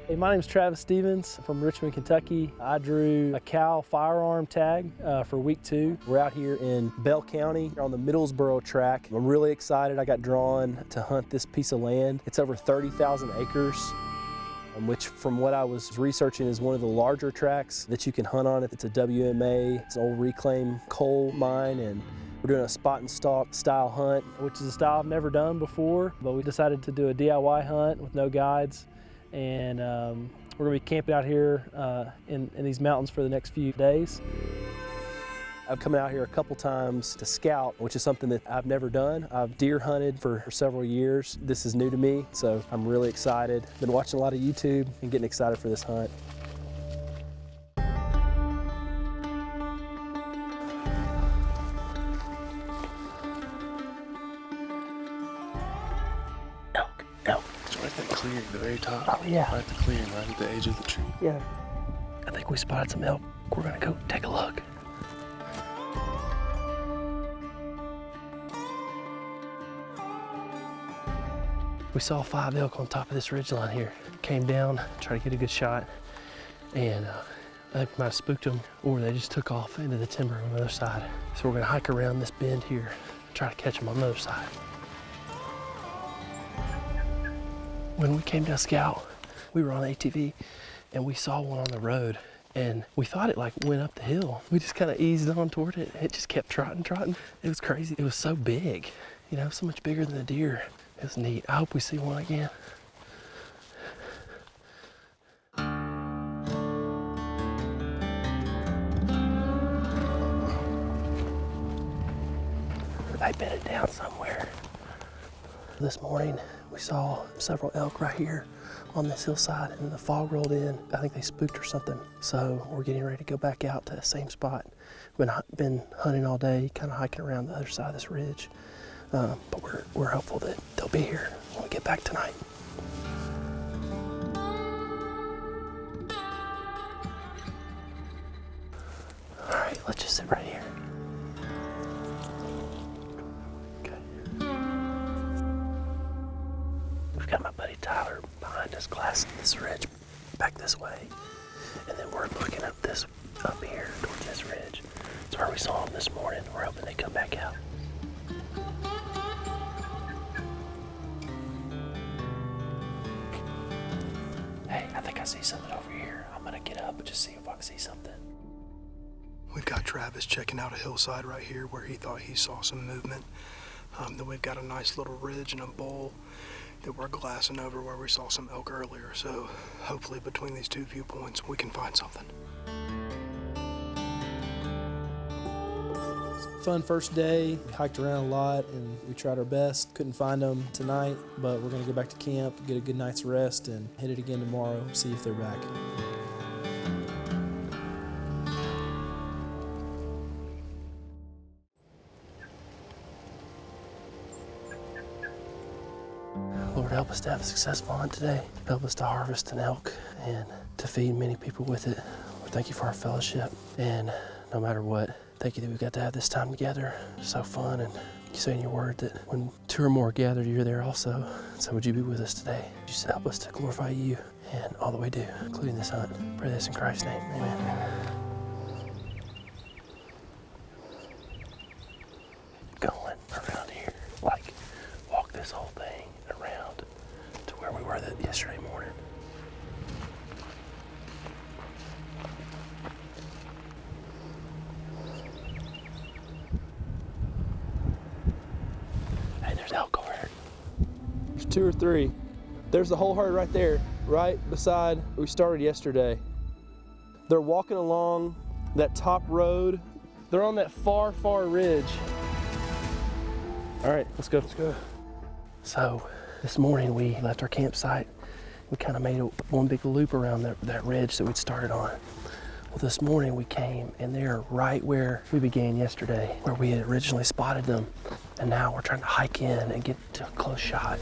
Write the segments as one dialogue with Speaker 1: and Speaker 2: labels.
Speaker 1: Hey, my name is Travis Stevens from Richmond, Kentucky. I drew a cow firearm tag for week 2. We're out here in Bell County on the Middlesboro track. I'm really excited. I got drawn to hunt this piece of land. It's over 30,000 acres, which from what I was researching is one of the larger tracks that you can hunt on. It's a WMA, it's an old reclaimed coal mine, and we're doing a spot-and-stalk style hunt, which is a style I've never done before, but we decided to do a DIY hunt with no guides. And we're gonna be camping out here in these mountains for the next few days. I've come out here a couple times to scout, which is something that I've never done. I've deer hunted for several years. This is new to me, so I'm really excited. Been watching a lot of YouTube and getting excited for this hunt. Elk.
Speaker 2: It's right at that clearing, the very top.
Speaker 1: Oh yeah.
Speaker 2: Right at the clearing, right at the edge of the tree.
Speaker 1: Yeah. I think we spotted some elk. We're gonna go take a look. We saw 5 elk on top of this ridgeline here. Came down, tried to get a good shot, and I think we might have spooked them, or they just took off into the timber on the other side. So we're gonna hike around this bend here, try to catch them on the other side. When we came to scout, we were on ATV and we saw one on the road, and we thought it like went up the hill. We just kind of eased on toward it. It just kept trotting. It was crazy. It was so big, you know, so much bigger than the deer. It was neat. I hope we see one again. They bedded down somewhere. This morning, we saw several elk right here on this hillside, and the fog rolled in. I think they spooked or something. So we're getting ready to go back out to the same spot. We've been hunting all day, kind of hiking around the other side of this ridge. But we're hopeful that they'll be here when we get back tonight. All right, let's just sit right here. We've got my buddy Tyler behind us glassing this ridge back this way. And then we're looking up here towards this ridge. It's where we saw them this morning. We're hoping they come back out. Hey, I think I see something over here. I'm gonna get up and just see if I can see something.
Speaker 3: We've got Travis checking out a hillside right here where he thought he saw some movement. Then we've got a nice little ridge and a bowl that we're glassing over where we saw some elk earlier. So hopefully between these 2 viewpoints, we can find something.
Speaker 1: Fun first day. We hiked around a lot and we tried our best. Couldn't find them tonight, but we're gonna go back to camp, get a good night's rest, and hit it again tomorrow, see if they're back. Lord, help us to have a successful hunt today. Help us to harvest an elk and to feed many people with it. Lord, thank you for our fellowship. And no matter what, thank you that we got to have this time together. It's so fun. And you say in your word that when 2 or more are gathered, you're there also. So would you be with us today? Just help us to glorify you and all that we do, including this hunt. Pray this in Christ's name. Amen. Going around here, like walk this whole thing around to where we were yesterday morning. Hey, there's elk over here. There's 2 or 3. There's the whole herd right there, right beside where we started yesterday. They're walking along that top road. They're on that far, far ridge. All right, let's go. Let's go. So this morning we left our campsite. We kind of made one big loop around that ridge that we'd started on. Well, this morning we came and they're right where we began yesterday, where we had originally spotted them. And now we're trying to hike in and get to a close shot.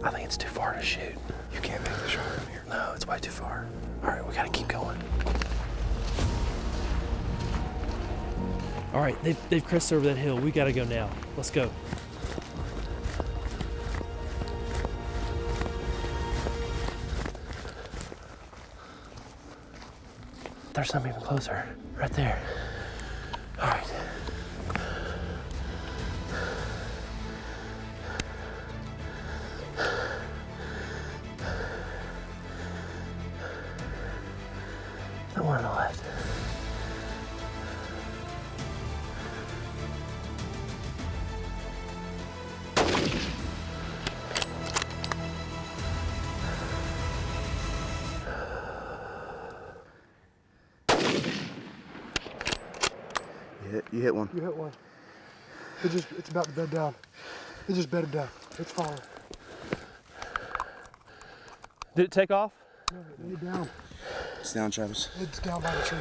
Speaker 1: I think it's too far to shoot.
Speaker 3: You can't make the shot from here.
Speaker 1: No, it's way too far. All right, we gotta keep going. All right, they've crested over that hill. We gotta go now. Let's go. there's some even closer, right there. All right. The one on the left.
Speaker 4: You hit one.
Speaker 3: You hit one. It's about to bed down. It just bedded down. It's falling.
Speaker 1: Did it take off?
Speaker 3: No, it bedded down.
Speaker 4: It's down, Travis.
Speaker 3: It's down by the tree.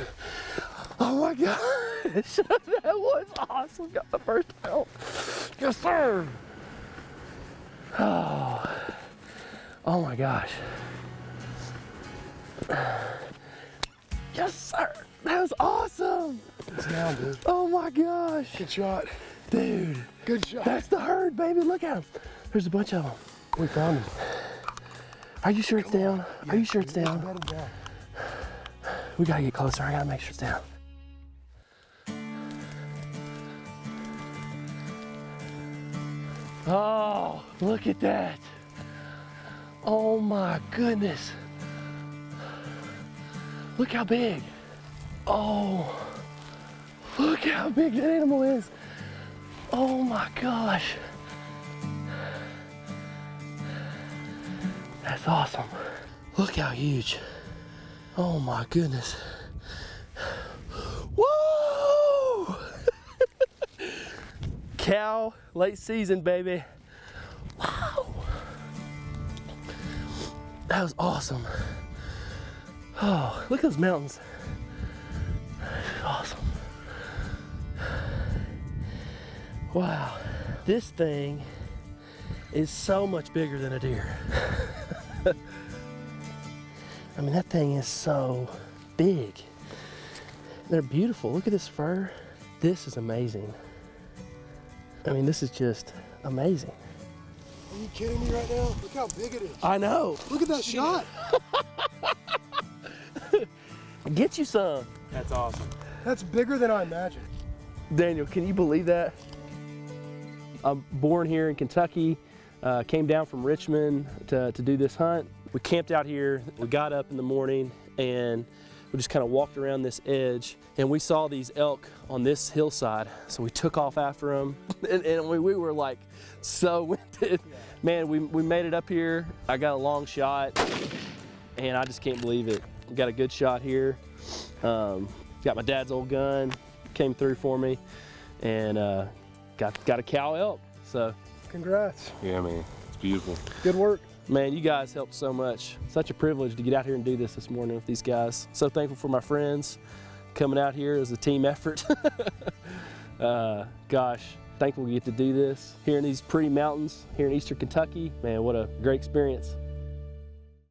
Speaker 1: Oh my gosh, that was awesome. Got the first help. Yes, sir. Oh my gosh. Yes, sir. That was awesome.
Speaker 3: It's down, dude.
Speaker 1: Oh my gosh.
Speaker 3: Good shot.
Speaker 1: Dude.
Speaker 3: Good shot.
Speaker 1: That's the herd, baby. Look at them. There's a bunch of them.
Speaker 3: We found him.
Speaker 1: Are you sure it's down?
Speaker 3: Yeah,
Speaker 1: Are you sure it's down?
Speaker 3: Bedded down.
Speaker 1: We gotta get closer. I gotta make sure it's down. Oh, look at that. Oh my goodness. Look how big. Oh, look how big that animal is. Oh my gosh. That's awesome. Look how huge. Oh my goodness. Whoa! Cow, late season, baby. Wow. That was awesome. Oh, look at those mountains. Awesome. Wow. This thing is so much bigger than a deer. I mean, that thing is so big. They're beautiful. Look at this fur. This is amazing. I mean, this is just amazing.
Speaker 3: Are you kidding me right now? Look how big it is.
Speaker 1: I know.
Speaker 3: Look at that shot.
Speaker 1: Get you some.
Speaker 2: That's awesome.
Speaker 3: That's bigger than I imagined.
Speaker 1: Daniel, can you believe that? I'm born here in Kentucky, came down from Richmond to do this hunt. We camped out here, we got up in the morning and we just kind of walked around this edge and we saw these elk on this hillside. So we took off after them and we were like so winded. Yeah. Man, we made it up here. I got a long shot and I just can't believe it. Got a good shot here. Got my dad's old gun, came through for me and got a cow elk, so.
Speaker 3: Congrats.
Speaker 2: Yeah, man. It's beautiful.
Speaker 3: Good work.
Speaker 1: Man, you guys helped so much. Such a privilege to get out here and do this morning with these guys. So thankful for my friends coming out here as a team effort. Gosh, thankful we get to do this here in these pretty mountains here in Eastern Kentucky. Man, what a great experience.